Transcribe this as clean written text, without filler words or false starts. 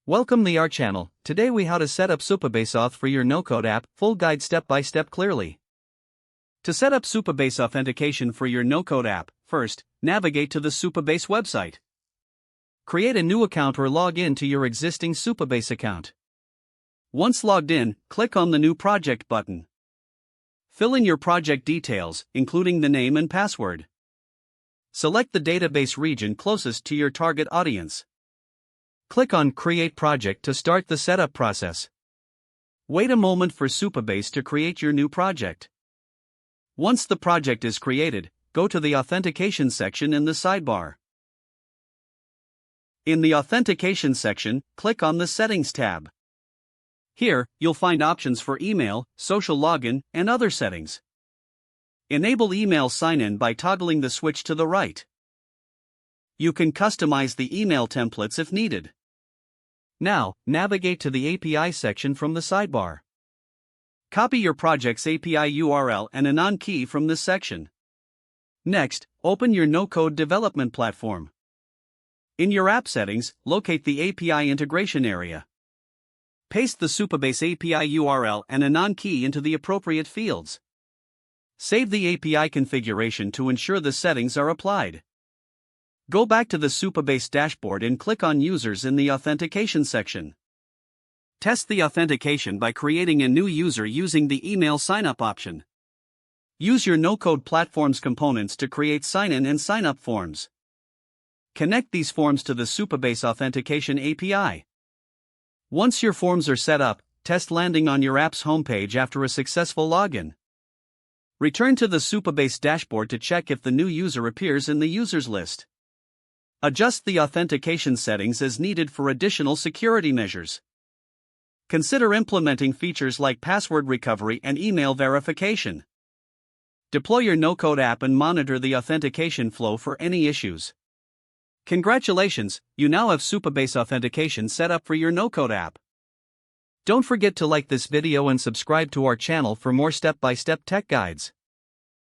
Welcome to our channel. Today we how to set up Supabase auth for your no-code app, full guide step by step clearly. To set up Supabase authentication for your no-code app, first, navigate to the Supabase website. Create a new account or log in to your existing Supabase account. Once logged in, click on the New Project button. Fill in your project details, including the name and password. Select the database region closest to your target audience. Click on Create Project to start the setup process. Wait a moment for Supabase to create your new project. Once the project is created, go to the Authentication section in the sidebar. In the Authentication section, click on the Settings tab. Here, you'll find options for email, social login, and other settings. Enable email sign-in by toggling the switch to the right. You can customize the email templates if needed. Now, navigate to the API section from the sidebar. Copy your project's API URL and anon key from this section. Next, open your no-code development platform. In your app settings, locate the API integration area. Paste the Supabase API URL and anon key into the appropriate fields. Save the API configuration to ensure the settings are applied. Go back to the Supabase dashboard and click on Users in the Authentication section. Test the authentication by creating a new user using the email sign-up option. Use your no-code platform's components to create sign-in and sign-up forms. Connect these forms to the Supabase Authentication API. Once your forms are set up, test landing on your app's homepage after a successful login. Return to the Supabase dashboard to check if the new user appears in the users list. Adjust the authentication settings as needed for additional security measures. Consider implementing features like password recovery and email verification. Deploy your no-code app and monitor the authentication flow for any issues. Congratulations, you now have Supabase authentication set up for your no-code app. Don't forget to like this video and subscribe to our channel for more step-by-step tech guides.